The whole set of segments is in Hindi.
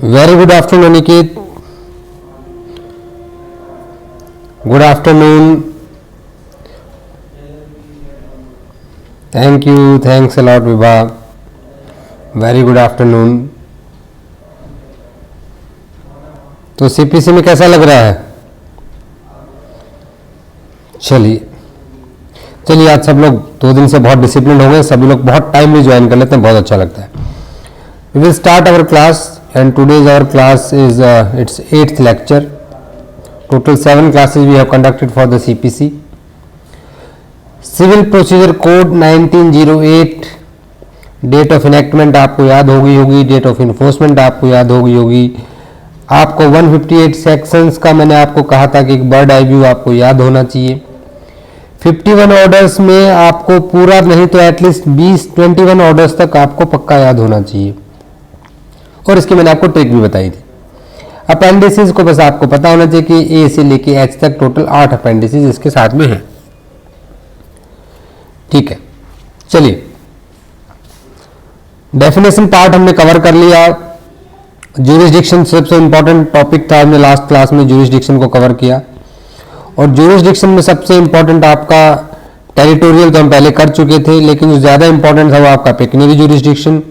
Very good afternoon, Aniket. Good afternoon. Thank you. Thanks a lot, Vibha. Very good afternoon. तो सीपीसी में कैसा लग रहा है? चलिए चलिए, आज सब लोग 2 दिन से बहुत डिसिप्लिन हो गए, सभी लोग बहुत टाइमली ज्वाइन कर लेते हैं, बहुत अच्छा लगता है. We will start our class and today's our class is its 8th lecture. Total 7 classes we have conducted for the CPC. Civil Procedure Code 1908, date of enactment आपको याद होगी, डेट ऑफ इन्फोर्समेंट आपको याद होगी. आपको 158 सेक्शंस का मैंने आपको कहा था कि एक बर्ड आई व्यू आपको याद होना चाहिए. 51 ऑर्डर्स में आपको पूरा नहीं तो एटलीस्ट 21 ऑर्डर्स तक आपको पक्का याद होना चाहिए, और इसकी मैंने आपको ट्रिक भी बताई थी. अपेंडिसेस को बस आपको पता होना चाहिए कि ए से लेके एच तक टोटल 8 अपेंडिसेस इसके साथ में हैं. ठीक है, चलिए डेफिनेशन पार्ट हमने कवर कर लिया. ज्यूरिसडिक्शन सबसे इंपॉर्टेंट टॉपिक था, हमने लास्ट क्लास में ज्यूरिसडिक्शन को कवर किया. और ज्यूरिसडिक्शन में सबसे इंपॉर्टेंट आपका टेरिटोरियल तो हम पहले कर चुके थे, लेकिन जो ज़्यादा इंपॉर्टेंट था वो आपका पेक्यूनियरी ज्यूरिसडिक्शन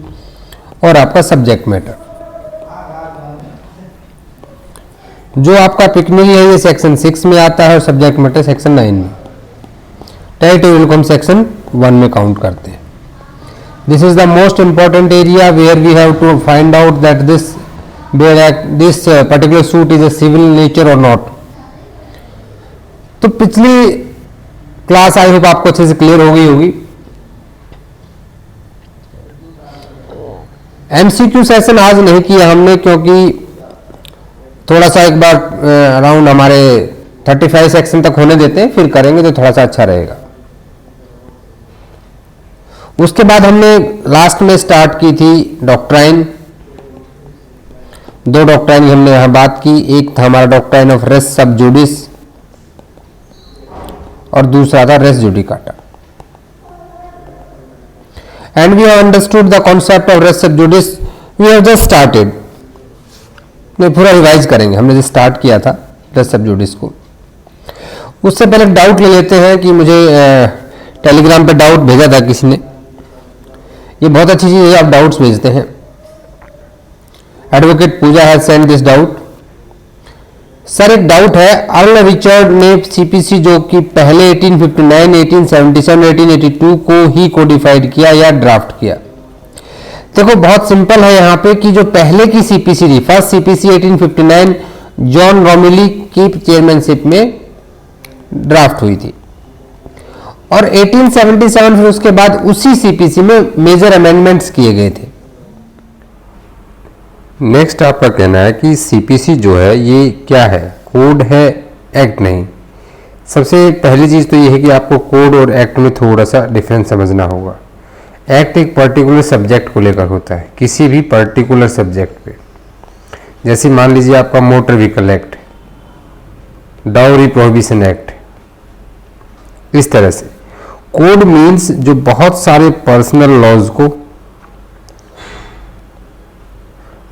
और आपका सब्जेक्ट मैटर. जो आपका पेक्यूनियरी है ये सेक्शन 6 में आता है और सब्जेक्ट मैटर सेक्शन 9 में. टेरिटोरियल को हम सेक्शन 1 में काउंट करते हैं. This is the most important area where we have to find out that this particular suit is a civil nature or not. तो पिछली क्लास आई होप आपको अच्छे से क्लियर हो गई होगी. एमसीक्यू सेशन आज नहीं किया हमने, क्योंकि थोड़ा सा एक बार अराउंड हमारे 35 सेक्शन तक होने देते हैं, फिर करेंगे तो थोड़ा सा अच्छा रहेगा. उसके बाद हमने लास्ट में स्टार्ट की थी डॉक्ट्राइन. 2 डॉक्ट्राइन की हमने यहां बात की. एक था हमारा डॉक्ट्राइन ऑफ रेस सब जुडिस और दूसरा था res judicata. And we have understood the concept of res sub judice. We have just started. नहीं, पूरा रिवाइज करेंगे. हमने जो स्टार्ट किया था रेस सब जुडिस को, उससे पहले डाउट ले लेते हैं कि मुझे टेलीग्राम पे डाउट भेजा था किसी ने. ये बहुत अच्छी चीज़ है, आप डाउट्स भेजते हैं. Advocate Pooja has send this doubt. Sir एक डाउट है, अर्ल रिचर्ड ने सीपीसी जो कि पहले 1859, 1877, 1882 को ही कोडिफाइड किया या ड्राफ्ट किया. देखो बहुत सिंपल है यहाँ पे कि जो पहले की सीपीसी थी, फर्स्ट सीपीसी 1859 जॉन रोमिली की चेयरमैनशिप में ड्राफ्ट हुई थी, और 1877 फिर उसके बाद उसी सीपीसी में मेजर अमेंडमेंट्स किए गए थे. नेक्स्ट आपका कहना है कि सीपीसी जो है ये क्या है, कोड है, एक्ट नहीं. सबसे पहली चीज़ तो ये है कि आपको कोड और एक्ट में थोड़ा सा डिफरेंस समझना होगा. एक्ट एक पर्टिकुलर सब्जेक्ट को लेकर होता है, किसी भी पर्टिकुलर सब्जेक्ट पे. जैसे मान लीजिए आपका motor vehicle act, dowry prohibition act, इस तरह से. कोड मीन्स जो बहुत सारे पर्सनल लॉज को,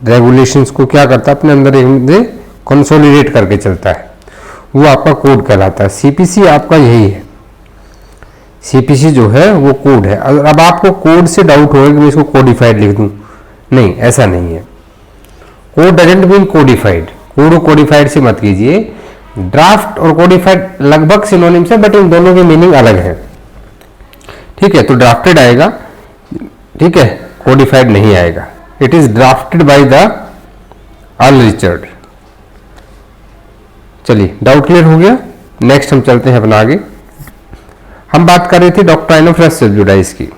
रेगुलेशंस को क्या करता है, अपने अंदर कंसोलिडेट करके चलता है, वो आपका कोड कहलाता है. सीपीसी आपका यही है. सीपीसी जो है वो कोड है. अब आपको कोड से डाउट होगा कि मैं इसको कोडिफाइड लिख दूं, नहीं, ऐसा नहीं है. Code doesn't mean codified. Code और कोडिफाइड से मत कीजिए. ड्राफ्ट और कोडिफाइड लगभग सिनोनिम्स है, बट इन दोनों के मीनिंग अलग है. ठीक है, तो ड्राफ्टेड आएगा, ठीक है, कोडिफाइड नहीं आएगा. It is drafted by the earl Richard. चलिए, डाउट क्लियर हो गया. नेक्स्ट हम चलते हैं अपना आगे. हम बात कर रहे थे डॉक्ट्राइन ऑफ रेस सब जुडाइस की,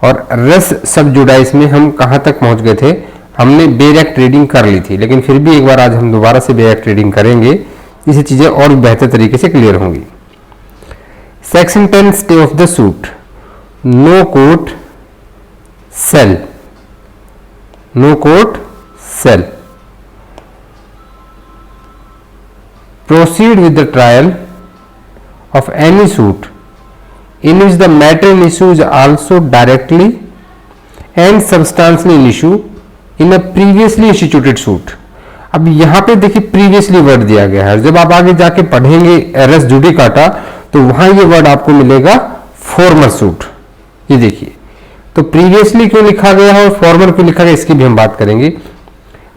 और रेस सब जुडाइस में हम कहां तक पहुंच गए थे. हमने बेयर एक्ट रीडिंग कर ली थी, लेकिन फिर भी एक बार आज हम दोबारा से बेयर एक्ट रीडिंग करेंगे, इससे चीजें और बेहतर तरीके से क्लियर होंगी. Section 10 stay of the suit. No court shall. No court shall. Proceed with the trial of any suit in which the matter in issue is also directly and substantially in issue in a previously instituted suit. अब यहां पे देखिए प्रीवियसली वर्ड दिया गया है, जब आप आगे जाके पढ़ेंगे रेस जुडिकाटा तो वहां ये वर्ड आपको मिलेगा फॉर्मर सूट। ये देखिए, तो प्रीवियसली क्यों लिखा गया है और फॉर्मर क्यों लिखा गया इसकी भी हम बात करेंगे।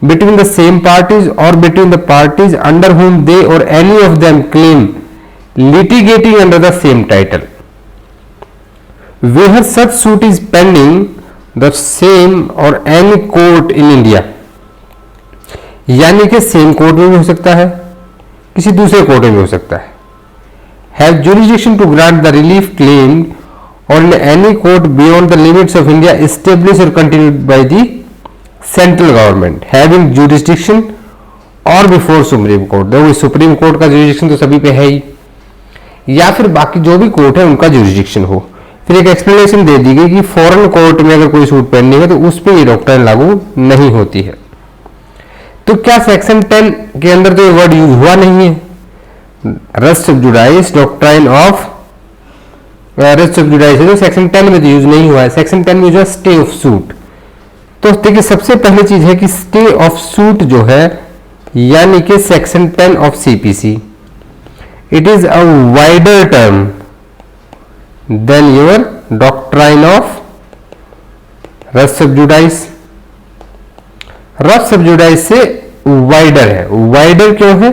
बिटवीन द सेम पार्टीज और between the parties under whom they or any of them claim litigating under the same title, where such suit is pending the same or any court in India, यानी कि सेम कोर्ट में भी हो सकता है, किसी दूसरे कोर्ट में भी हो सकता है, have jurisdiction to grant the relief claimed or in any court beyond the limits of India established or continued by the central government having jurisdiction और before सुप्रीम कोर्ट। देखो सुप्रीम कोर्ट का जुरिस्डिक्शन तो सभी पे है ही, या फिर बाकी जो भी कोर्ट है उनका जुरिस्डिक्शन हो। फिर एक एक्सप्लेनेशन दे दी गई कि फॉरेन कोर्ट में अगर कोई सूट पेंडिंग है तो उस पर ये डॉक्ट्राइन लागू नहीं होती है। तो क्या सेक्शन 10 के अंदर तो ये वर्ड यूज हुआ नहीं है, res sub judice doctrine of res sub judice है, तो सेक्शन 10 में तो यूज नहीं हुआ है। सेक्शन 10 में यूज हुआ स्टे ऑफ सूट। तो देखिए सबसे पहली चीज है कि स्टे ऑफ सूट जो है यानी कि section 10 of CPC, it is a wider term than your doctrine of res sub judice. Res sub judice से वाइडर है। वाइडर क्यों है?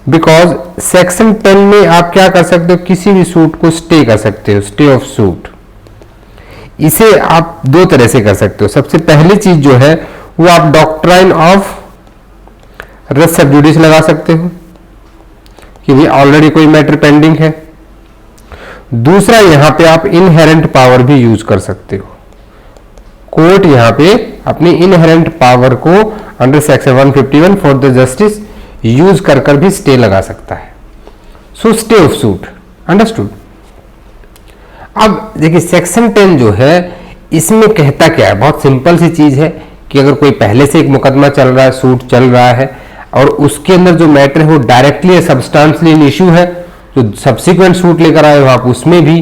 बिकॉज सेक्शन 10 में आप क्या कर सकते हो, किसी भी सूट को स्टे कर सकते हो, स्टे ऑफ सूट। इसे आप दो तरह से कर सकते हो। सबसे पहली चीज जो है वो आप डॉक्ट्राइन ऑफ रेस्ट ऑफ जुडिस लगा सकते हो कि भी ऑलरेडी कोई मैटर पेंडिंग है। दूसरा यहां पे आप इनहेरेंट पावर भी यूज कर सकते हो। कोर्ट यहां पे अपनी इनहेरेंट पावर को under section 151 for the justice use कर भी स्टे लगा सकता है। So stay of suit, understood. अब देखिए सेक्शन 10 जो है इसमें कहता क्या है, बहुत सिंपल सी चीज है कि अगर कोई पहले से एक मुकदमा चल रहा है, सूट चल रहा है और उसके अंदर जो मैटर है वो डायरेक्टली या सब्सटेंशियली इन इश्यू है, जो सब्सिक्वेंट सूट लेकर आए हो आप उसमें भी,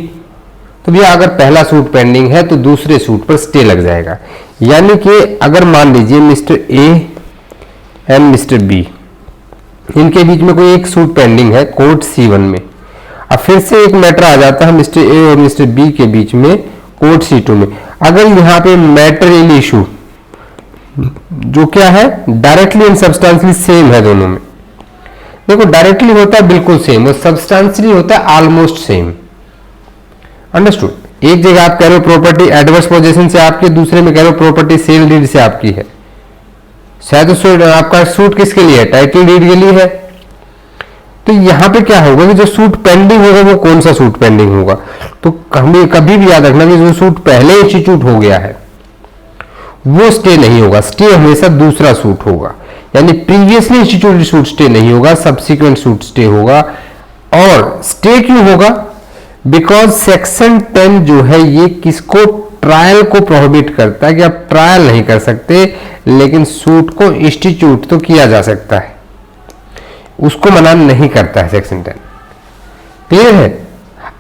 तो भैया अगर पहला सूट पेंडिंग है तो दूसरे सूट पर स्टे लग जाएगा। यानी कि अगर मान लीजिए mister A and mister B, इनके बीच में कोई एक सूट पेंडिंग है कोर्ट C1 में, अब फिर से एक मैटर आ जाता है मिस्टर ए और मिस्टर बी के बीच में कोर्ट C2 में। अगर यहाँ पे मैटर इन इशू जो क्या है डायरेक्टली एंड सब्सटेंशियली सेम है दोनों में, देखो डायरेक्टली होता है बिल्कुल सेम और सब्सटेंशियली होता है ऑलमोस्ट सेम, अंडरस्टूड। एक जगह आप कह रहे हो प्रॉपर्टी एडवर्स पोजीशन से आपकी, दूसरे में कह रहे हो प्रॉपर्टी सेल डीड से आपकी है। शायद आपका सूट किसके लिए है, टाइटल डीड के लिए है। तो यहां पे क्या होगा कि जो सूट पेंडिंग होगा वो कौन सा सूट पेंडिंग होगा, तो हमें कभी भी याद रखना कि जो सूट पहले इंस्टीट्यूट हो गया है वो स्टे नहीं होगा, स्टे हमेशा दूसरा सूट होगा। यानी प्रीवियसली इंस्टीट्यूटेड सूट स्टे नहीं होगा, सब्सिक्वेंट सूट स्टे होगा। और स्टे क्यों होगा? बिकॉज सेक्शन 10 जो है ये किसको, ट्रायल को प्रोहिबिट करता है कि आप ट्रायल नहीं कर सकते लेकिन सूट को इंस्टीट्यूट तो किया जा सकता है, उसको मना नहीं करता है सेक्शन 10। क्लियर है?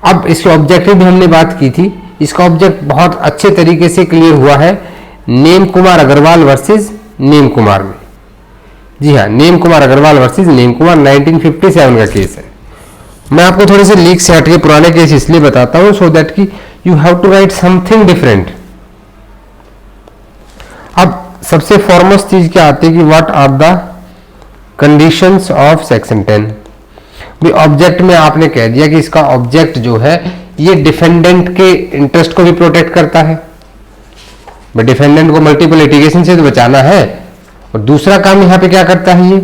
अब इसके ऑब्जेक्टिव भी हमने बात की थी, इसका ऑब्जेक्ट बहुत अच्छे तरीके से क्लियर हुआ है नेम कुमार अग्रवाल वर्सेस नेम कुमार में। जी हाँ, नेम कुमार अग्रवाल वर्सेस नेम कुमार 1957 का केस है। मैं आपको थोड़े से लीक से हटके पुराने केस इसलिए बताता हूं सो दैट कि you have to write something different. अब सबसे फॉरमोस्ट चीज क्या आती है कि what are the conditions of section 10। भी ऑब्जेक्ट में आपने कह दिया कि इसका ऑब्जेक्ट जो है ये डिफेंडेंट के इंटरेस्ट को भी प्रोटेक्ट करता है, बट डिफेंडेंट को मल्टीपल लिटिगेशन से तो बचाना है। और दूसरा काम यहां पे क्या करता है ये,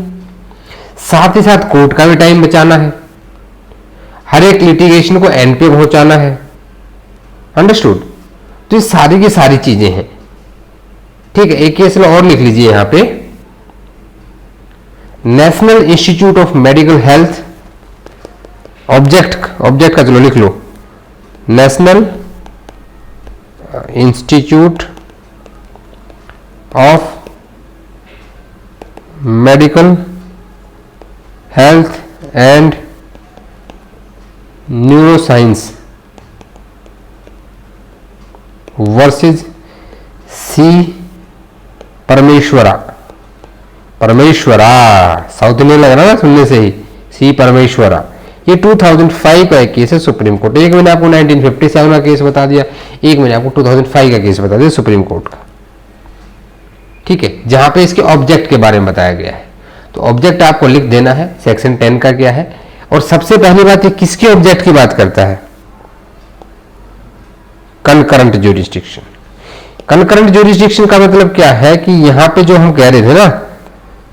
साथ ही साथ कोर्ट का भी टाइम बचाना है, हर एक लिटिगेशन को एंड पे पहुंचाना है, अंडरस्टूड। तो ये सारी की सारी चीजें हैं, ठीक है। एक केस और लिख लीजिए यहां पे, National institute of medical Health, object का चलो लिख लो, National institute of medical Health and Neuroscience versus C Parameshwara. Parameshwara south Indian लग रहा है ना सुनने से ही, सी परमेश्वरा। ये 2005 का एक केस है सुप्रीम कोर्ट। एक मैंने आपको 1957 का केस बता दिया, एक मैंने आपको 2005 का केस बता दिया सुप्रीम कोर्ट का, ठीक है, जहां पे इसके ऑब्जेक्ट के बारे में बताया गया है। तो ऑब्जेक्ट आपको लिख देना है, सेक्शन 10 का क्या है। और सबसे पहली बात ये किसके ऑब्जेक्ट की बात करता है, कनकरेंट ज्यूरिसडिक्शन। कनकरेंट ज्यूरिसडिक्शन का मतलब क्या है कि यहां पे जो हम कह रहे थे ना,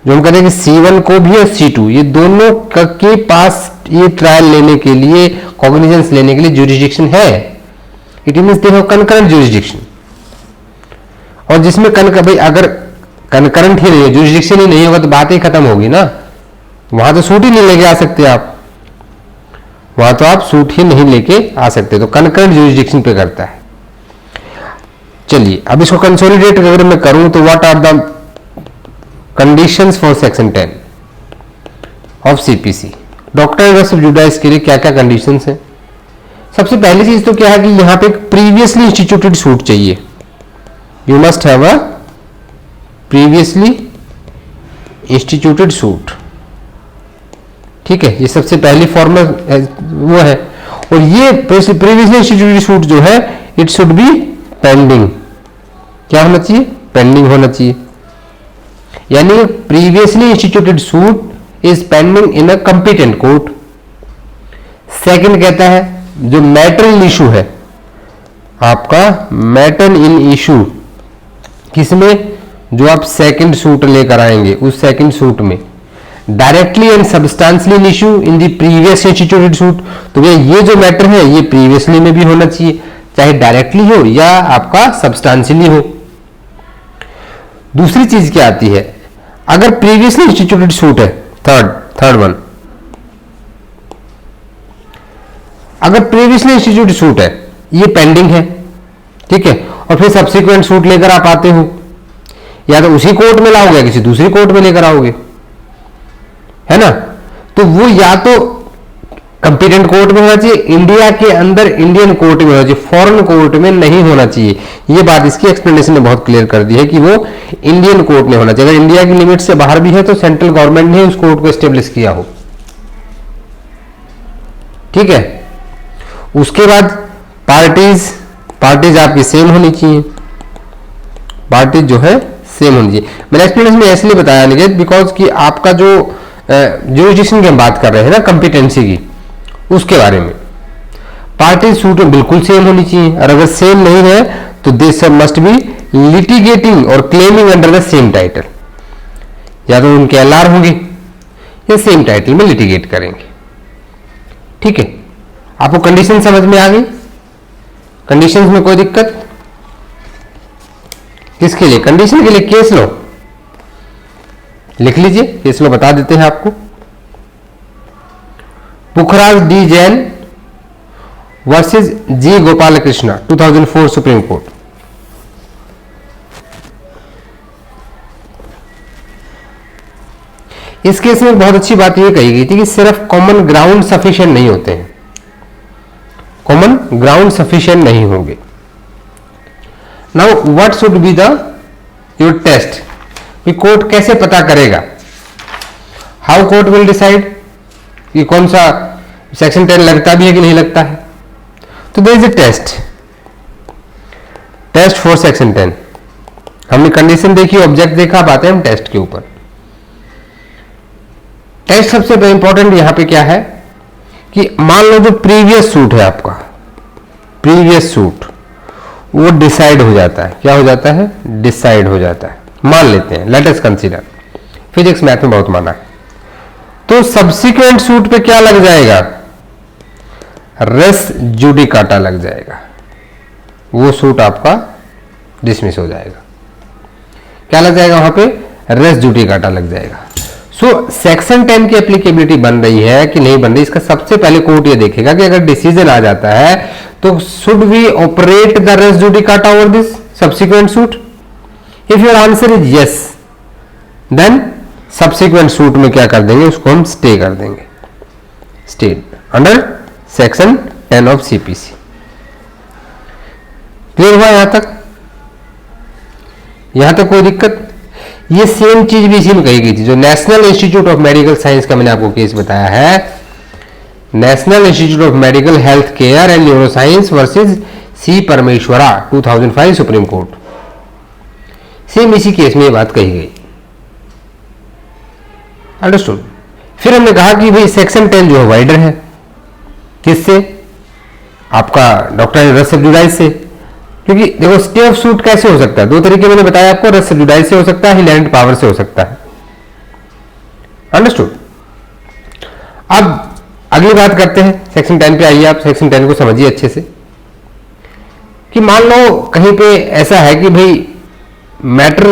जो हम कह रहे हैं कि C1 को भी और C2 ये दोनों के पास ये ट्रायल लेने के लिए, कॉग्निजेंस लेने के लिए ज्यूरिसडिक्शन है। It means they have concurrent jurisdiction. और जिसमें भाई अगर कनकरेंट ही नहीं है, ज्यूरिसडिक्शन ही नहीं होगा तो बात ही खत्म होगी ना, वहां तो सूट ही नहीं लेके आ सकते आप, वहां तो आप सूट ही नहीं लेके आ सकते। तो कनकरेंट ज्यूरिसडिक्शन पे करता है। चलिए अब इसको कंसोलिडेट अगर मैं करूं तो what are the conditions for section 10 of CPC. Doctrine of judice के लिए क्या क्या कंडीशंस हैं। सबसे पहली चीज तो क्या है कि यहां पे प्रीवियसली इंस्टीट्यूटेड सूट चाहिए। You must have a previously instituted suit, ठीक है, ये सबसे पहली फॉर्मल वो है। और ये प्रीवियसली इंस्टीट्यूटेड सूट जो है इट शुड बी पेंडिंग। क्या होना चाहिए, पेंडिंग होना चाहिए। यानी previously instituted suit is pending in a competent court. Second कहता है जो मैटर इन इशू है आपका, मैटर इन इशू किसमें, जो आप सेकंड सूट लेकर आएंगे उस सेकंड सूट में directly and substantially in issue in the previous instituted suit. तो ये जो मैटर है ये प्रीवियसली में भी होना चाहिए, चाहे डायरेक्टली हो या आपका सब्सटेंशियली हो। दूसरी चीज क्या आती है, अगर प्रीवियसली इंस्टीट्यूटेड सूट है, थर्ड वन, अगर प्रीवियसली इंस्टीट्यूटेड सूट है ये पेंडिंग है, ठीक है, और फिर सब्सिक्वेंट सूट लेकर आप आते हो, या तो उसी कोर्ट में लाओगे या किसी दूसरी कोर्ट में लेकर आओगे, है ना, तो वो या तो कंपिटेंट कोर्ट में होना चाहिए, इंडिया के अंदर इंडियन कोर्ट में होना चाहिए, फॉरेन कोर्ट में नहीं होना चाहिए। ये बात इसकी एक्सप्लेनेशन ने बहुत क्लियर कर दी है कि वो इंडियन कोर्ट में होना चाहिए। अगर इंडिया की लिमिट से बाहर भी है तो सेंट्रल गवर्नमेंट ने उस कोर्ट को एस्टेब्लिश किया हो, ठीक है। उसके बाद पार्टीज आपकी सेम होनी चाहिए, पार्टीज जो है सेम होनी चाहिए। मैंने एक्सप्लेनेशन में इसलिए बताया निकेत बिकॉज कि आपका जो ज्यूरिसडिक्शन की हम बात कर रहे हैं ना, कंपिटेंसी की, उसके बारे में पार्टी सूट बिल्कुल सेम होनी चाहिए। और अगर सेम नहीं है तो दे सब मस्ट बी लिटिगेटिंग और claiming under the same title, या तो उनके एलआर होंगे या सेम टाइटल में लिटिगेट करेंगे, ठीक है। आपको कंडीशन समझ में आ गई, कंडीशंस में कोई दिक्कत, किसके लिए, कंडीशन के लिए केस लो लिख लीजिए, केस लो बता देते हैं आपको। पुखराज डी जैन वर्सेस जी गोपालकृष्णा 2004 सुप्रीम कोर्ट। इस केस में बहुत अच्छी बात यह कही गई थी कि सिर्फ कॉमन ग्राउंड सफिशिएंट नहीं होते हैं, कॉमन ग्राउंड सफिशिएंट नहीं होंगे। Now what should be the your test, कि कोर्ट कैसे पता करेगा, हाउ कोर्ट विल डिसाइड कि कौन सा सेक्शन 10 लगता भी है कि नहीं लगता है। तो there is a test for section 10। हमने कंडीशन देखी, ऑब्जेक्ट देखा, अब आते हैं हम टेस्ट के ऊपर। टेस्ट सबसे इंपॉर्टेंट यहां पे क्या है कि मान लो जो प्रीवियस सूट है आपका, प्रीवियस सूट वो डिसाइड हो जाता है, क्या हो जाता है, डिसाइड हो जाता है, मान लेते हैं, let us consider, physics math में बहुत माना है। तो सब्सिक्वेंट सूट पे क्या लग जाएगा, रेस जुडिकाटा लग जाएगा, वो सूट आपका डिसमिस हो जाएगा। क्या लग जाएगा वहां पे, रेस जुडिकाटा लग जाएगा। सो सेक्शन 10 की एप्लीकेबिलिटी बन रही है कि नहीं बन रही, इसका सबसे पहले कोर्ट ये देखेगा कि अगर डिसीजन आ जाता है तो should we operate the res judicata over this subsequent suit. If your answer is yes, then subsequent suit में क्या कर देंगे, उसको हम स्टे कर देंगे, stay under section 10 of CPC. Clear हुआ यहां तक? यहां तक कोई दिक्कत? ये सेम चीज भी इसी में कही गई थी, जो national institute of medical science का मैंने आपको केस बताया है, national institute of medical health care and neuroscience versus C Parameshwara 2005 supreme court, same इसी केस में ये बात कही गई। अंडरस्टूड? फिर हमने कहा कि भाई सेक्शन 10 जो है वाइडर है, किससे? आपका डॉक्टर रस सब्जुडाइज से, क्योंकि देखो स्टे ऑफ सूट कैसे हो सकता है, दो तरीके मैंने बताया आपको, रस सब्जुडाइज से हो सकता है, इनहेरेंट पावर से हो सकता है। अंडरस्टूड? अब अगली बात करते हैं, सेक्शन 10 पे आइए आप, सेक्शन 10 को समझिए अच्छे से, कि मान लो कहीं पे ऐसा है कि भाई मैटर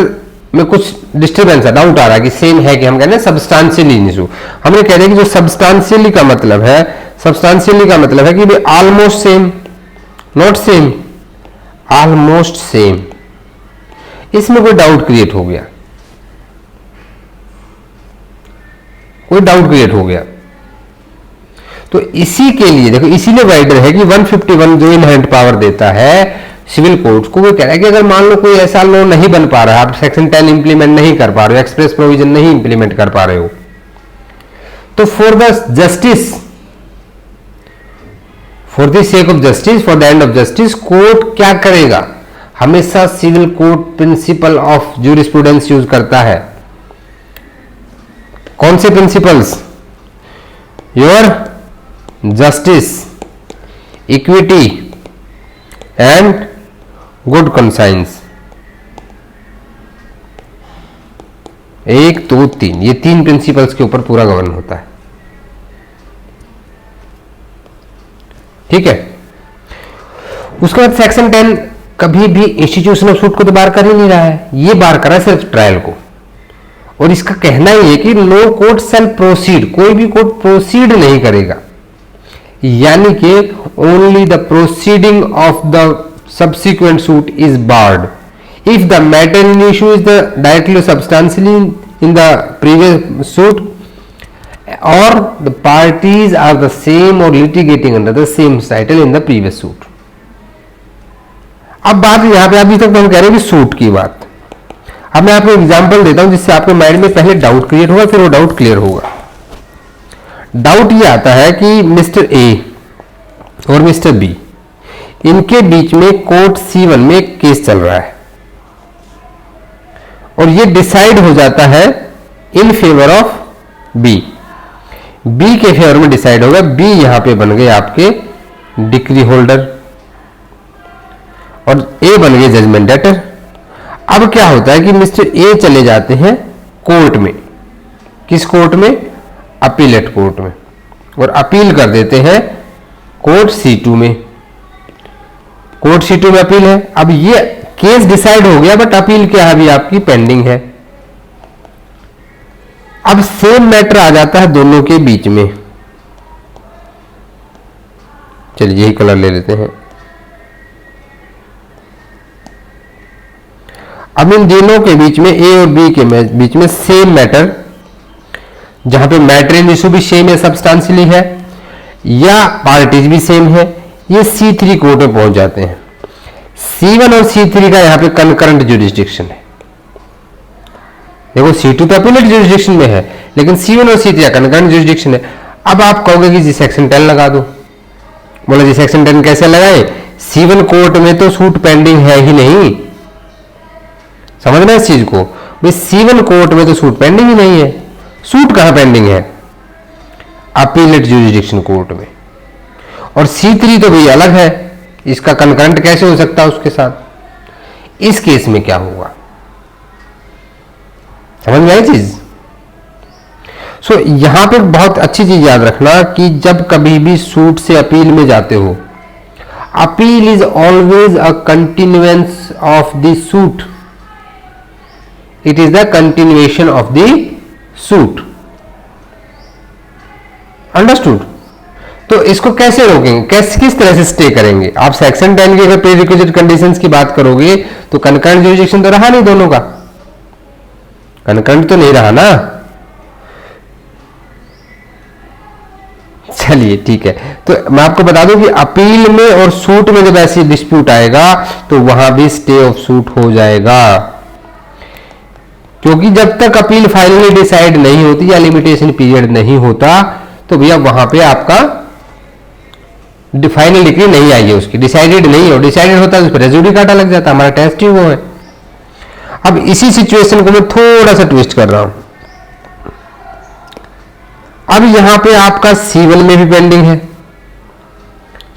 में कुछ डिस्टर्बेंस है, डाउट आ रहा है कि सेम है, कि हम कहते हैं सब्सटेंशियली इशू, हमने कह रहे हैं कि जो सब्सटेंशियली का मतलब है, सब्सटेंशियली का मतलब है कि भाई almost same, not same, almost same, इसमें कोई डाउट क्रिएट हो गया, कोई डाउट क्रिएट हो गया, तो इसी के लिए देखो, इसीलिए वाइडर है कि 151 जो इनहेरेंट पावर देता है सिविल कोर्ट को, वो कह रहा है कि अगर मान लो कोई ऐसा लॉ नहीं बन पा रहा है, आप सेक्शन 10 इंप्लीमेंट नहीं कर पा रहे हो, एक्सप्रेस प्रोविजन नहीं इंप्लीमेंट कर पा रहे हो, तो for the justice, for the sake of justice, for the end of justice, court क्या करेगा? हमेशा civil court principle of jurisprudence use करता है। कौन से principles? Your justice, equity and good conscience, 1 2 3, ये 3 प्रिंसिपल्स के ऊपर पूरा गवर्न होता है। ठीक है? उसके बाद सेक्शन 10 कभी भी इंस्टीट्यूशन ऑफ सूट को तो बार कर ही नहीं रहा है, ये बार कर रहा है सिर्फ ट्रायल को, और इसका कहना ही है कि नो कोर्ट शैल प्रोसीड, कोई भी कोर्ट प्रोसीड नहीं करेगा, यानी कि only the proceeding of the subsequent suit is barred if the matter in issue is the directly substantially in the previous suit और the parties are the same और litigating under the same title in the previous suit. अब बात यहां पे अभी तक तो हम कह रहे हैं कि सूट की बात, अब मैं आपको एग्जांपल देता हूं जिससे आपके माइंड में पहले डाउट क्रिएट होगा, फिर वो डाउट क्लियर होगा। डाउट ये आता है कि मिस्टर ए और मिस्टर बी, इनके बीच में कोर्ट C1 में एक केस चल रहा है और ये डिसाइड हो जाता है in favour of B, B के फेवर में डिसाइड होगा, बी यहां पे बन गए आपके डिक्री होल्डर और ए बन गए जजमेंट डेटर। अब क्या होता है कि मिस्टर ए चले जाते हैं कोर्ट में, किस कोर्ट में? अपीलेट कोर्ट में, और अपील कर देते हैं कोर्ट C2 में, कोर्ट C2 में अपील है। अब ये केस डिसाइड हो गया, बट अपील क्या है अभी आपकी पेंडिंग है। अब सेम मैटर आ जाता है दोनों के बीच में, चलिए यही कलर ले लेते हैं। अब इन दोनों के बीच में, ए और बी के बीच में सेम मैटर, जहां पे मैटर इन इशू भी सेम है, सब्सटेंशियली है, या पार्टीज भी सेम है, ये C3 कोर्ट में पहुंच जाते हैं। C1 और C3 का यहां पे कंकरेंट ज्यूरिसडिक्शन है। देखो C2 तो अपीलेट ज्यूरिसडिक्शन में है, लेकिन C1 और C3 का कंकरेंट ज्यूरिसडिक्शन है। अब आप कहोगे कि जी सेक्शन 10 लगा दो, बोला जी सेक्शन 10 कैसे लगाए? C1 कोर्ट में तो सूट पेंडिंग है ही नहीं, समझना इस चीज को भाई, C1 कोर्ट में तो सूट पेंडिंग ही नहीं है। सूट कहां पेंडिंग है? अपीलेट ज्यूरिसडिक्शन कोर्ट में, और C3 तो भाई अलग है, इसका कंकरेंट कैसे हो सकता है उसके साथ? इस केस में क्या होगा, समझ में आई चीज? सो यहां पे बहुत अच्छी चीज याद रखना कि जब कभी भी सूट से अपील में जाते हो, appeal is always a continuance of the suit, it is the continuation of the suit. Understood? तो इसको कैसे रोकेंगे, किस तरह से स्टे करेंगे? आप सेक्शन 10 की अगर प्रीरिक्विजिट कंडीशंस की बात करोगे तो कंकरेंट ज्यूरिसडिक्शन तो रहा नहीं, दोनों का कंकरेंट तो नहीं रहा ना। चलिए ठीक है, तो मैं आपको बता दूं कि अपील में और सूट में जब ऐसी डिस्प्यूट आएगा तो वहां भी स्टे ऑफ सूट हो जाएगा, क्योंकि जब तक अपील फाइनली डिसाइड नहीं होती या लिमिटेशन पीरियड नहीं होता तो भैया वहां पे आपका फाइनल डिग्री नहीं आई है, उसकी डिसाइडेड नहीं हो, डिसाइडेड होता है तो उस पर रेज्यूडी काटा लग जाता है, हमारा टेस्ट ही वो है। अब इसी सिचुएशन को मैं थोड़ा सा ट्विस्ट कर रहा हूं, अब यहां पे आपका C1 में भी पेंडिंग है,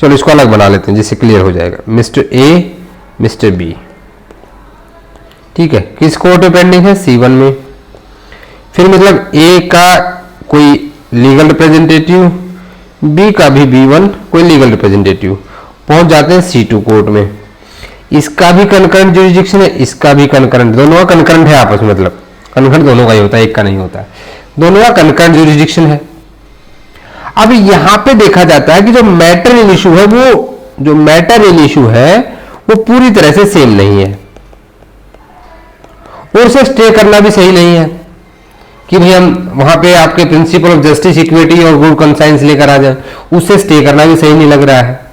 चलो इसको अलग बना लेते हैं जिससे क्लियर हो जाएगा। मिस्टर ए, मिस्टर बी, ठीक है, किस कोर्ट में पेंडिंग है? C1 में। फिर मतलब ए का कोई लीगल रिप्रेजेंटेटिव, बी का भी B1 कोई लीगल रिप्रेजेंटेटिव, पहुंच जाते हैं C2 कोर्ट में। इसका भी कंकरेंट ज्यूरिसडिक्शन है, इसका भी कंकरेंट, दोनों का कंकरेंट है आपस में, मतलब कंकरेंट दोनों का ही होता है, एक का नहीं होता है, दोनों का कंकरेंट ज्यूरिसडिक्शन है। अब यहां पे देखा जाता है कि जो मैटर इशू है वो पूरी तरह से सेम नहीं है, और उसे स्टे करना भी सही नहीं है कि भाई हम वहां पे आपके प्रिंसिपल ऑफ जस्टिस, इक्विटी और गुड कंसाइंस लेकर आ जाए, उससे स्टे करना भी सही नहीं लग रहा है।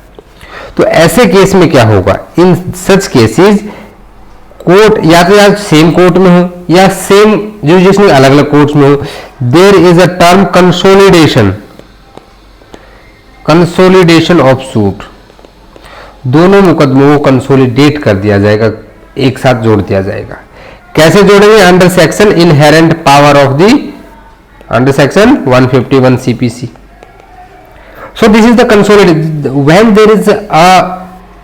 तो ऐसे केस में क्या होगा? इन सच केसेस कोर्ट या तो यार सेम कोर्ट में हो या सेम जुरिसडिक्शन अलग अलग कोर्ट्स में हो, there is a term consolidation of suit, दोनों मुकदमों को कंसोलिडेट कर दिया जाएगा, एक साथ जोड़ दिया जाएगा। कैसे जोड़ेंगे? Under section inherent power of the under section 151 CPC। So this is the consolidated when there is a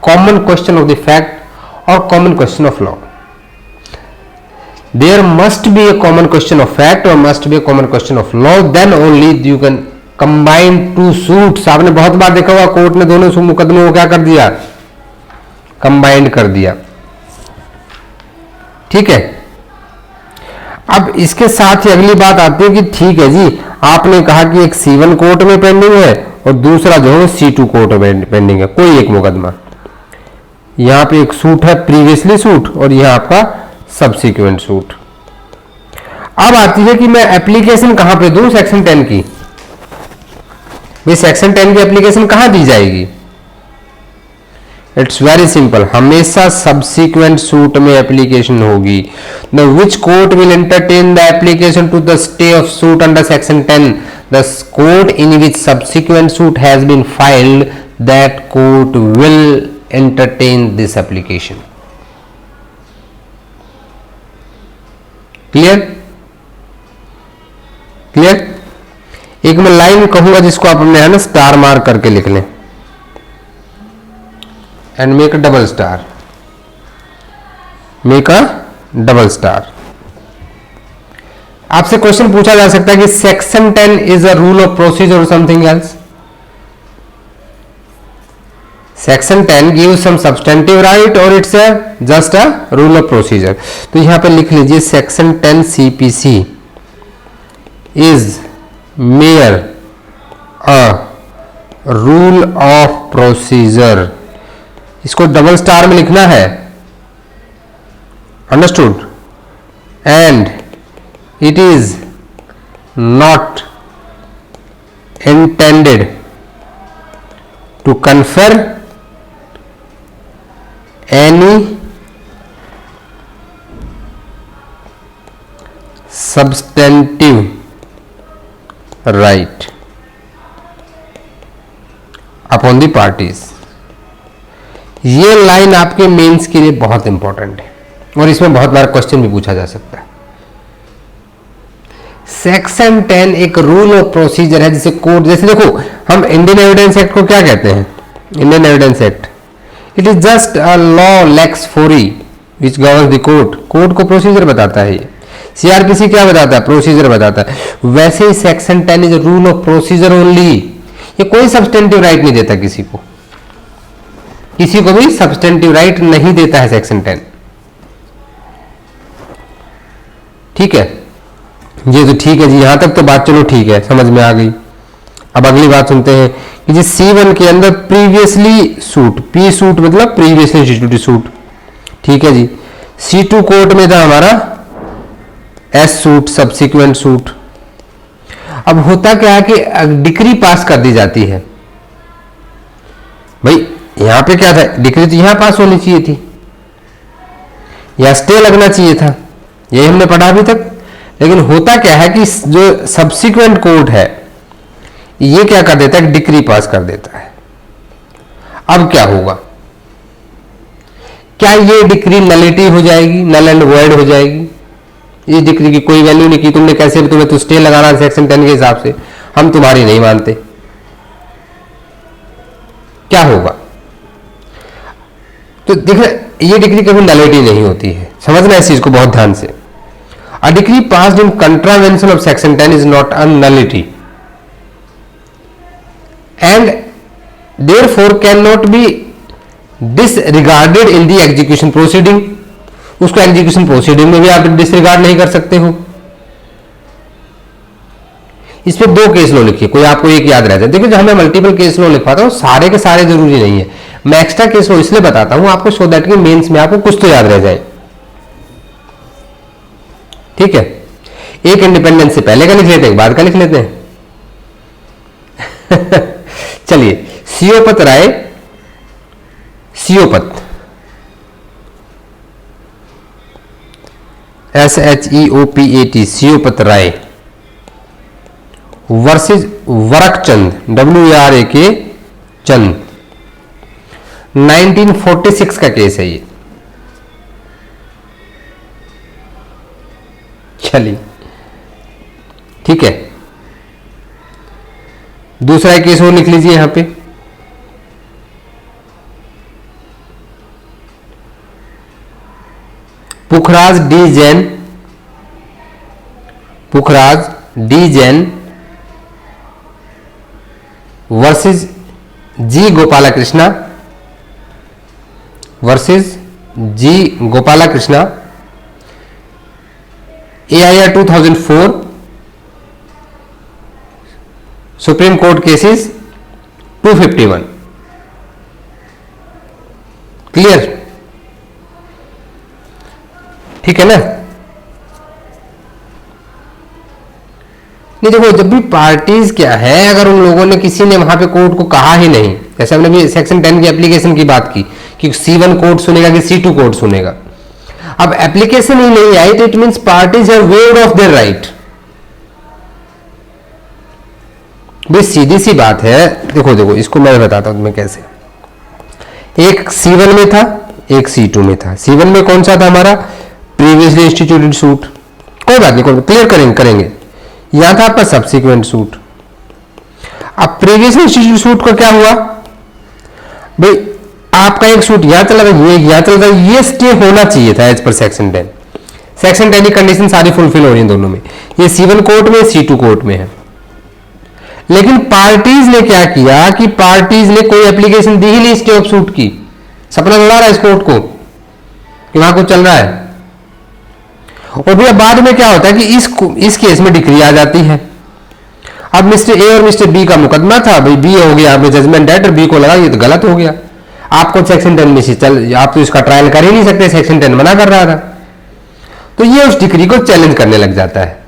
common question of the fact or common question of law. There must be a common question of fact or must be a common question of law, then only you can combine two suits. आपने बहुत बार देखा होगा कोर्ट ने दोनों मुकदमों को क्या कर दिया? कंबाइंड कर दिया, ठीक है। अब इसके साथ ही अगली बात आती है कि ठीक है जी, आपने कहा कि एक C1 कोर्ट में पेंडिंग है और दूसरा जो है C2 कोर्ट में पेंडिंग है, कोई एक मुकदमा। यहां पे एक सूट है प्रीवियसली सूट और यहां आपका सब्सिक्वेंट सूट। अब आती है कि मैं एप्लीकेशन कहां पे दूं सेक्शन 10 की? भाई सेक्शन 10 की एप्लीकेशन कहां दी जाएगी? इट्स वेरी सिंपल, हमेशा सब्सिक्वेंट सूट में एप्लीकेशन होगी। The which court will entertain the application to the stay of suit under section 10? The court in which subsequent suit has been filed, that court will entertain this application. Clear? Clear? एक मैं लाइन कहूंगा जिसको आप अपने है ना स्टार मार्क करके लिख लें, and make a double star, make a double star। आपसे क्वेश्चन पूछा जा सकता है कि section 10 is a rule of procedure और something else. Section 10 gives some substantive right और it's just a rule of procedure. तो यहां पे लिख लीजिए section 10 CPC is mere a rule of procedure. इसको डबल स्टार में लिखना है, understood? And it is not intended to confer any substantive right upon the parties. ये लाइन आपके मेंस के लिए बहुत इंपॉर्टेंट है और इसमें बहुत बार क्वेश्चन भी पूछा जा सकता है। सेक्शन 10 एक रूल ऑफ प्रोसीजर है जिसे कोर्ट, जैसे देखो हम इंडियन एविडेंस एक्ट को क्या कहते हैं? Indian Evidence Act, it is just a law lex fori which governs the court. Court को प्रोसीजर बताता है। CRPC क्या बताता है? प्रोसीजर बताता है। वैसे ही section 10 is rule of procedure only. ये कोई सब्सटेंटिव राइट नहीं देता किसी को, किसी को भी सब्सटेंटिव राइट नहीं देता है सेक्शन 10, ठीक है। ये तो ठीक है जी, यहां तक तो बात चलो ठीक है, समझ में आ गई। अब अगली बात सुनते हैं कि जी C1 के अंदर प्रीवियसली सूट, P सूट मतलब प्रीवियसली इंस्टीट्यूटेड सूट, ठीक है जी। C2 कोर्ट में था हमारा S सूट, सब्सिक्वेंट सूट। अब होता क्या है कि डिक्री पास कर दी जाती है। भाई यहां पे क्या था, डिक्री तो यहां पास होनी चाहिए थी या स्टे लगना चाहिए था, यही हमने पढ़ा अभी तक। लेकिन होता क्या है कि जो सब्सिक्वेंट कोर्ट है ये क्या कर देता है, डिक्री पास कर देता है। अब क्या होगा, क्या ये डिक्री नलिटी हो जाएगी, नल एंड वॉइड हो जाएगी? इस डिक्री की कोई वैल्यू नहीं की तुमने, कैसे भी तुम्हें तो स्टे लगाना सेक्शन 10 के हिसाब से, हम तुम्हारी नहीं मानते, क्या होगा? तो देखना, ये डिक्री कभी नलिटी नहीं होती है, समझना इस चीज को बहुत ध्यान से। अ decree passed in contravention of section 10 is not a nullity and therefore can not be disregarded in the execution proceeding. उसको एग्जीक्यूशन प्रोसीडिंग में भी आप डिसरिगार्ड नहीं कर सकते हो। इस पे 2 केस लो लिखिए, कोई आपको एक याद रहता है। देखिए जो हमें मल्टीपल केस लो लिखवाता हूं सारे के सारे जरूरी नहीं है, मैं एक्स्ट्रा केस लो इसलिए बताता हूं आपको, सो दैट कि मेंस में आपको कुछ तो याद रह जाए। ठीक है, एक इंडिपेंडेंस से पहले का लिख लेते हैं, बाद का लिख लेते हैं। चलिए, सियोपत राय, सियोपत SHEOPAT, सियोपत राय वर्सेस वरकचंद, WARAK चंद, 1946 का केस है ये। चलिए ठीक है, दूसरा केस और लिख लीजिए यहां पे, पुखराज डी जैन, पुखराज डी जैन वर्सेस जी गोपालकृष्णा, वर्सेस जी Gopalakrishna, AIR 2004, supreme court cases 251। Clear? ठीक है ना? नहीं देखो, जब भी पार्टीज क्या है, अगर उन लोगों ने, किसी ने वहां पे कोर्ट को कहा ही नहीं, जैसे हमने भी सेक्शन 10 की एप्लीकेशन की बात की कि C1 कोर्ट सुनेगा कि C2 कोर्ट सुनेगा, अब एप्लीकेशन ही नहीं आई तो it means parties have waived of their right. भाई सीधी सी बात है, देखो देखो इसको मैं बताता हूं तुम्हें कैसे। एक C1 में था, एक C2 में था। C1 में कौन सा था हमारा, प्रीवियसली इंस्टीट्यूटेड सूट, कोई बात नहीं, कोई क्लियर करेंगे। यहां था आपका सब्सिक्वेंट सूट। अब प्रीवियसली इंस्टीट्यूटेड सूट का क्या हुआ, भाई आपका एक सूट यहां चला था, ये यहां चल रहा, ये स्टे होना चाहिए था एज पर सेक्शन 10। सेक्शन 10 की कंडीशन सारी फुलफिल हो रही है दोनों में, ये C1 कोर्ट में, C2 कोर्ट में है। लेकिन पार्टीज ने क्या किया कि पार्टीज ने कोई एप्लीकेशन दी ही नहीं स्टे ऑफ सूट की। सपना लड़ा रहा है इस कोर्ट को कि वहां कुछ चल रहा है। और भैया बाद में क्या होता है कि इस केस में डिक्री आ जाती है। अब मिस्टर ए और मिस्टर बी का मुकदमा था, भाई बी हो गया, आपने जजमेंट डेट बी को लगा, ये तो गलत हो गया, आपको सेक्शन 10 में से चल, आप तो इसका ट्रायल कर ही नहीं सकते, सेक्शन 10 मना कर रहा था, तो ये उस डिक्री को चैलेंज करने लग जाता है।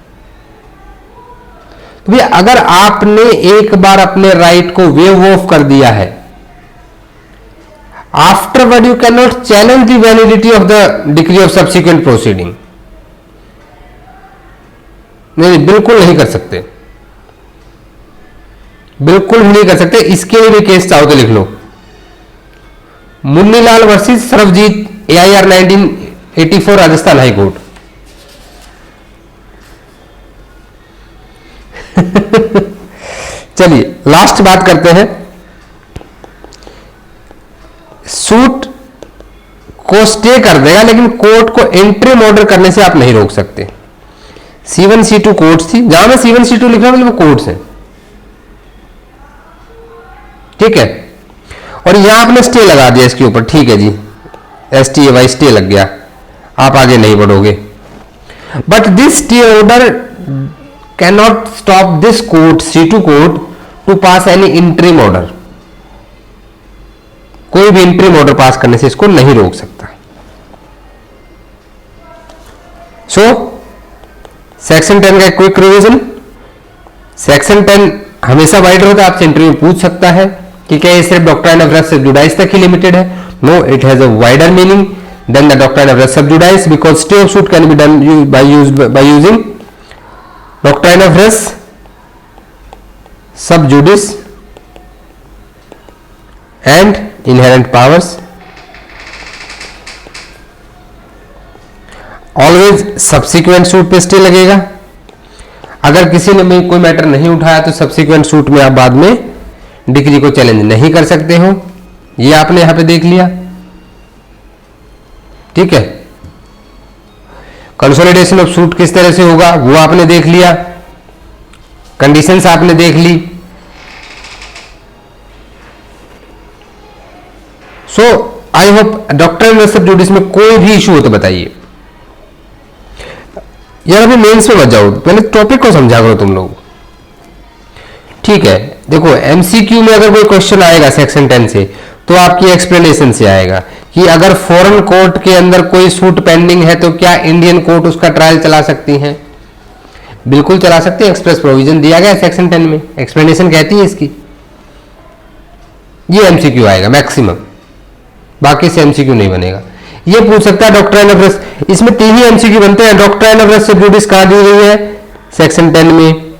तो भैया अगर आपने एक बार अपने राइट को वेव ऑफ कर दिया है, afterward you can not challenge the validity of the decree of subsequent proceeding. नहीं, बिल्कुल नहीं कर सकते, बिल्कुल नहीं कर सकते। इसके लिए भी केस चाहो तो लिख लो, Munnilal versus Sarabjit, AIR 1984, Rajasthan High Court. चलिए लास्ट बात करते हैं, सूट को स्टे कर देगा लेकिन कोर्ट को इंटरिम ऑर्डर करने से आप नहीं रोक सकते। C1 C2 कोर्ट्स थी, जहां मैं C1 C2 लिख रहा हूं मतलब वो कोर्ट्स हैं, ठीक है। और यहां आपने स्टे लगा दिया इसके ऊपर, ठीक है जी, STAY स्टे लग गया, आप आगे नहीं बढ़ोगे। But this stay order cannot stop this court, C2 court, to pass any interim order. कोई भी इंटरिम ऑर्डर पास करने से इसको नहीं रोक सकता। सो सेक्शन 10 का क्विक रिवीजन, सेक्शन 10 हमेशा वाइडर होता है, आपसे इंटरव्यू में पूछ सकता है कि क्या ये सिर्फ डॉक्ट्राइन ऑफ रेस सबजुडाइस तक ही लिमिटेड है? No, it has a wider meaning than the doctrine of res sub judice because stay of suit can be done by using doctrine of res sub judice and inherent powers. Always subsequent suit पे स्टे लगेगा। अगर किसी ने कोई मैटर नहीं उठाया तो सब्सिक्वेंट सूट में आप बाद में डिक्री को चैलेंज नहीं कर सकते हो। ये आपने यहां पे देख लिया, ठीक है। कंसोलिडेशन ऑफ सूट किस तरह से होगा वो आपने देख लिया, कंडीशंस आपने देख ली। So I hope doctrine of sub judice में कोई भी इशू हो तो बताइए यार। अभी मेंस में मत जाओ, पहले टॉपिक को समझा करो तुम लोग, ठीक है। देखो एमसीक्यू में अगर कोई क्वेश्चन आएगा सेक्शन 10 से तो आपकी एक्सप्लेनेशन से आएगा कि अगर फॉरेन कोर्ट के अंदर कोई सूट पेंडिंग है तो क्या इंडियन कोर्ट उसका ट्रायल चला सकती है? बिल्कुल चला सकते हैं, एक्सप्रेस प्रोविजन दिया गया सेक्शन 10 में, एक्सप्लेनेशन कहती है इसकी। ये एमसीक्यू आएगा मैक्सिमम, बाकी से एमसीक्यू नहीं बनेगा। ये पूछ सकता है डॉक्ट्राइन ऑफ रेस, इसमें 3 ही एमसीक्यू बनते हैं। डॉक्ट्राइन ऑफ रेस सबजुडिस कहां दी गई है? सेक्शन 10 में।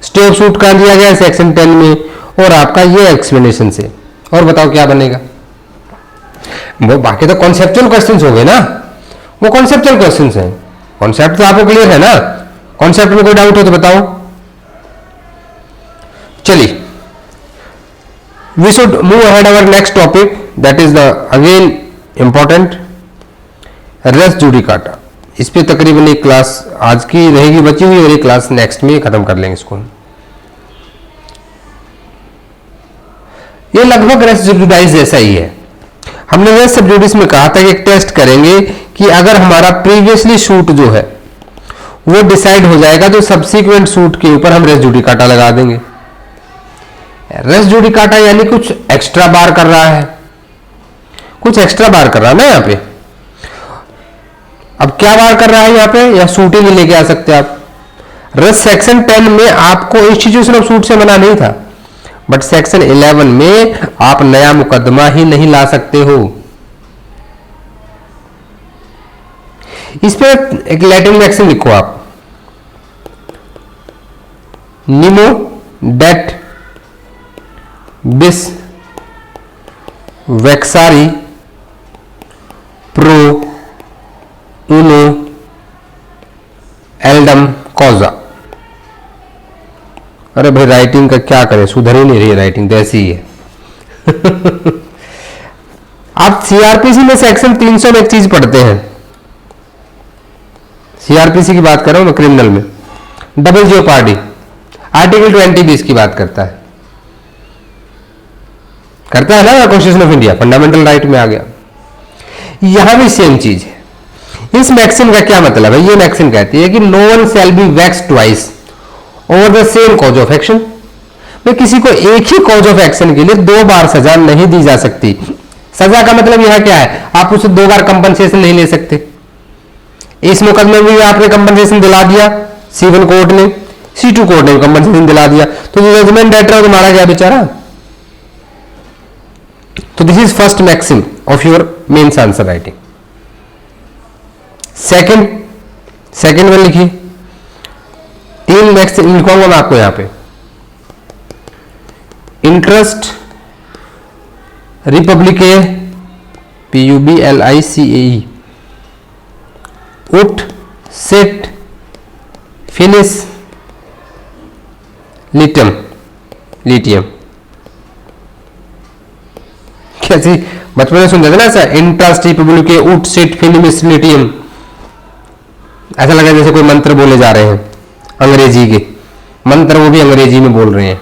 स्टे ऑफ सूट कहां दिया गया है? सेक्शन 10 में। और आपका ये एक्सप्लेनेशन से। और बताओ क्या बनेगा? वो बाकी तो कॉन्सेप्चुअल क्वेश्चंस हो गए ना, वो कॉन्सेप्चुअल क्वेश्चंस हैं। कॉन्सेप्ट तो आपको क्लियर है ना? कॉन्सेप्ट में कोई डाउट हो तो बताओ। चलिए, we should move ahead our next topic, that is the again important res judicata. इस पे तकरीबन एक क्लास आज की रहेगी बची हुई और एक क्लास नेक्स्ट में खत्म कर लेंगे इसको। ये लगभग रेस सबजुडाइस जैसा ही है। हमने रेस सबजुडिस में कहा था कि एक टेस्ट करेंगे कि अगर हमारा प्रीवियसली सूट जो है वो डिसाइड हो जाएगा तो सब्सिक्वेंट सूट के ऊपर हम रेस जुडिकाटा लगा देंगे। रेस जुडिकाटा यानी कुछ एक्स्ट्रा बार कर रहा है, कुछ एक्स्ट्रा बार कर रहा है ना यहाँ पे। अब क्या बार कर रहा है यहाँ पे? या सूट ही नहीं लेके आ सकते आप। रेस सेक्शन 10 में आपको इंस्टीट्यूशन ऑफ सूट से मना नहीं था, बट सेक्शन 11 में आप नया मुकदमा ही नहीं ला सकते हो। इस पे एक लैटिन मैक्सिम लिखो आप, निमो डेट बिस वेक्सारी प्रो उनो एल्डम कॉजा। अरे भाई राइटिंग का क्या करें, सुधर ही नहीं रही है राइटिंग तो ऐसी ही है। आप सीआरपीसी में सेक्शन 300 में एक चीज पढ़ते हैं, सीआरपीसी की बात कर रहा हूं मैं, क्रिमिनल में डबल जेओपार्डी आर्टिकल 20 भी इसकी बात करता है ना, constitution of India fundamental right में आ गया। यहां भी सेम चीज है। इस मैक्सिम का क्या मतलब है? ये मैक्सिम कहती है कि no one shall be vexed twice over the same cause of action. मैं किसी को एक ही कॉज ऑफ एक्शन के लिए 2 बार सजा नहीं दी जा सकती। सजा का मतलब यह क्या है? आप उसे 2 बार कंपनसेशन नहीं ले सकते। इस मुकदमे में भी आपने कंपनसेशन दिला दिया, C1 कोर्ट ने, C2 कोर्ट ने कंपनसेशन दिला दिया, तो जो जजमेंट डेटर है तुम्हारा क्या बेचारा? तो this is first maxim of your mains answer writing. Second में लिखिए, 3 मैक्सिम लिखवाऊंगा मैं आपको यहां पे। इंटरेस्ट रिपब्लिके PUBLICAE उट सेट फिनिस लिटियम कैसी बचपन में सुनते थे ना ऐसा, इंटरेस्ट रिपब्लिके उट सेट फिनिस लिटियम। ऐसा लगा जैसे कोई मंत्र बोले जा रहे हैं, अंग्रेजी के मंत्र, वो भी अंग्रेजी में बोल रहे हैं।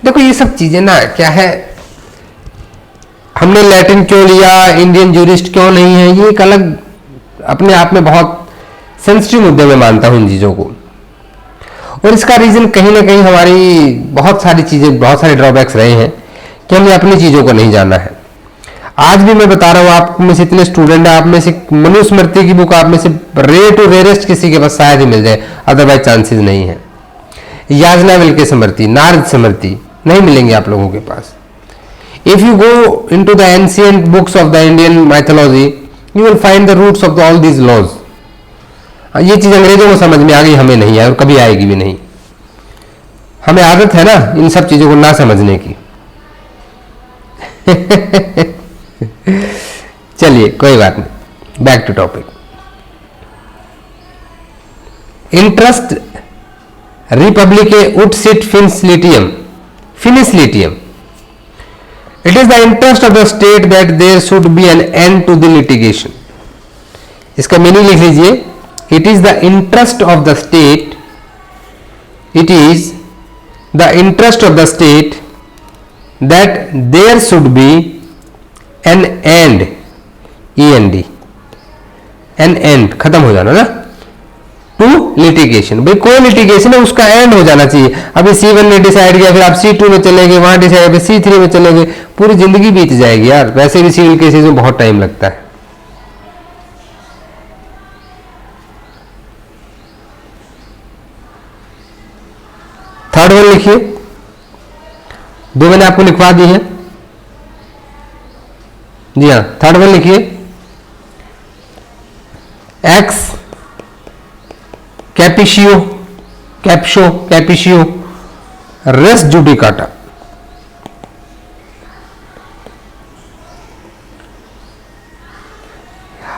देखो ये सब चीजें ना क्या है, हमने लैटिन क्यों लिया, इंडियन जूरिस्ट क्यों नहीं है, ये एक अलग अपने आप में बहुत सेंसिटिव मुद्दे में मानता हूं इन चीजों को। और इसका रीजन कहीं ना कहीं हमारी बहुत सारी चीजें, बहुत सारे ड्रॉबैक्स रहे हैं कि हमने अपनी चीजों को नहीं जाना है। आज भी मैं बता रहा हूं, आप में से इतने स्टूडेंट है, आप में से मनुस्मृति की बुक आप में से रेयर टू रेयरेस्ट किसी के पास शायद ही मिल जाए, अदरवाइज चांसेस नहीं है। याज्ञवल्क्य स्मृति, नारद स्मृति नहीं मिलेंगे आप लोगों के पास। If you go into the ancient books of the Indian mythology, you will find the roots of all these laws. ये चीज अंग्रेजों को समझ में आ गई, हमें नहीं है और कभी आएगी भी नहीं। हमें आदत है ना इन सब चीजों को ना समझने की। चलिए कोई बात नहीं, back to topic. Interest reipublicae ut sit fins litium, finis litium. It is the interest of the state that there should be an end to the litigation. इसका मीनिंग लिख लीजिए, it is the interest of the state, it is the interest of the state that there should be an end, END, an end, खत्म हो जाना ना, टू लिटिगेशन। भाई कोई लिटिगेशन है उसका एंड हो जाना चाहिए। अभी C1 ने डिसाइड किया, फिर आप C2 में चले गए, वहां डिसाइड, फिर C3 में चले गए, पूरी जिंदगी बीत जाएगी यार। वैसे भी सिविल केसेस में बहुत टाइम लगता है। थर्ड वन लिखिए, दो मैंने आपको लिखवा दी है। जी हाँ, थर्ड वन लिखिए, एक्स कैपिशियो रेस जुडिकाटा।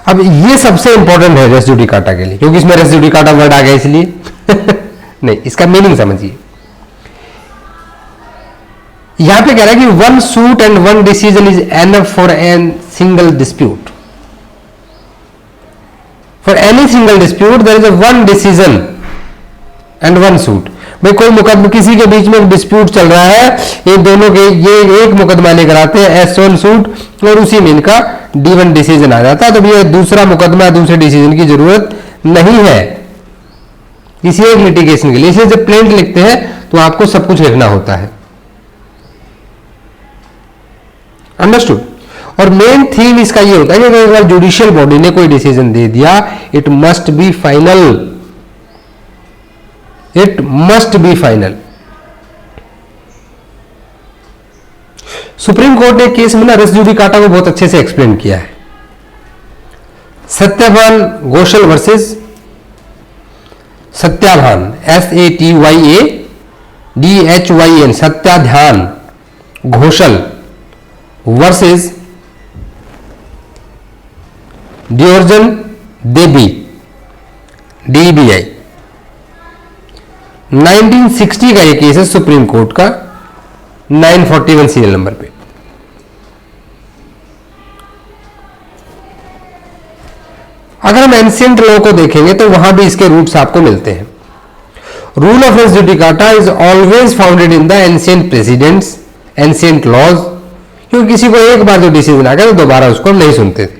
अब ये सबसे इंपॉर्टेंट है रेस जुडिकाटा के लिए, क्योंकि इसमें रेस जुडिकाटा वर्ड आ गया इसलिए। नहीं, इसका मीनिंग समझिए। यहां पे कह रहा है कि one suit and one decision is enough for an single dispute. For any single dispute there is a one decision and one suit। भाई कोई मुकदमा, किसी के बीच में एक डिस्प्यूट चल रहा है, ये दोनों के, ये एक मुकदमा लेकर आते हैं S1 सूट, और उसी में इनका D1 डिसीजन आ जाता है। तो ये दूसरा मुकदमा, दूसरे डिसीजन की जरूरत नहीं है किसी एक लिटिगेशन के लिए। इसलिए जब प्लेंट लिखते हैं तो आपको सब कुछ लिखना होता है। अंडरस्टूड। और मेन थीम इसका ये होता है कि अगर जुडिशियल बॉडी ने कोई डिसीजन दे दिया, it must be final, it must be final. Supreme court ने केस में ना रेस जुडिकाटा को बहुत अच्छे से एक्सप्लेन किया है। Satyavan Ghosal versus Satyadhyan, SATYADHYN, Satyadhyan Ghosal versus Deorajin Debi, DBI। 1960 का ये केस है सुप्रीम कोर्ट का, 941 सीरियल नंबर पे। अगर हम एंशिएंट लॉ को देखेंगे तो वहां भी इसके रूट्स आपको मिलते हैं। Rule of res judicata is always founded in the ancient precedents, ancient laws. क्योंकि किसी को एक बार जो डिसीजन आ गया तो दोबारा उसको हम नहीं सुनते थे,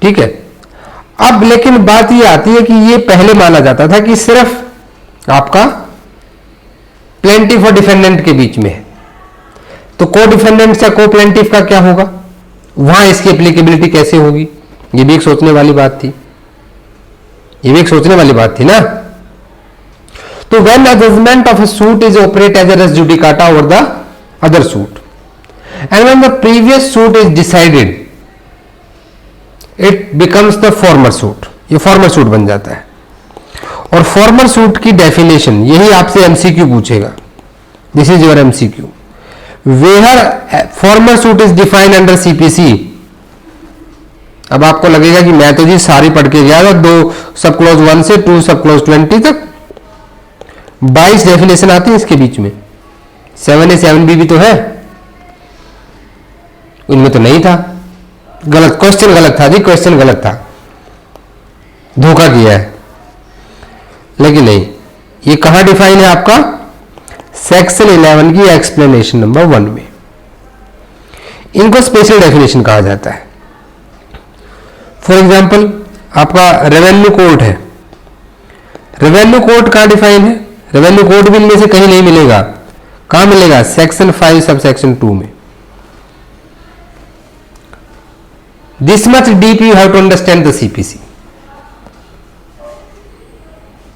ठीक है। अब लेकिन बात ये आती है कि ये पहले माना जाता था कि सिर्फ आपका प्लेंटिफ और डिफेंडेंट के बीच में है, तो को डिफेंडेंट या को प्लेंटिफ का क्या होगा, वहां इसकी एप्लीकेबिलिटी कैसे होगी, ये भी एक सोचने वाली बात थी, ये भी एक सोचने वाली बात थी ना। तो when a judgement of a suit is operate as a res judicata over the other suit and when the previous suit is decided it becomes the former suit, ये फॉर्मर सूट बन जाता है। और फॉर्मर सूट की डेफिनेशन, यही आपसे एमसीक्यू पूछेगा, this is your MCQ. Where former suit is defined under CPC. अब आपको लगेगा कि मैं तो जी सारी पढ़ के गया था, 2 सब क्लॉज 1 से 2 सब क्लॉज 20 तक 22 डेफिनेशन आती है इसके बीच में। 7A 7B भी तो है, उनमें तो नहीं था। गलत क्वेश्चन, गलत था जी, क्वेश्चन गलत था, धोखा किया है। लेकिन नहीं, ये कहां डिफाइन है आपका, सेक्शन 11 की एक्सप्लेनेशन नंबर 1 में। इनको स्पेशल डेफिनेशन कहा जाता है। फॉर एग्जाम्पल आपका रेवेन्यू कोर्ट है, रेवेन्यू कोर्ट कहां डिफाइन है, रेवेन्यू कोर्ट भी इनमें से कहीं नहीं मिलेगा। कहां मिलेगा, सेक्शन 5 सब सेक्शन 2 में। This much deep you have to understand the CPC.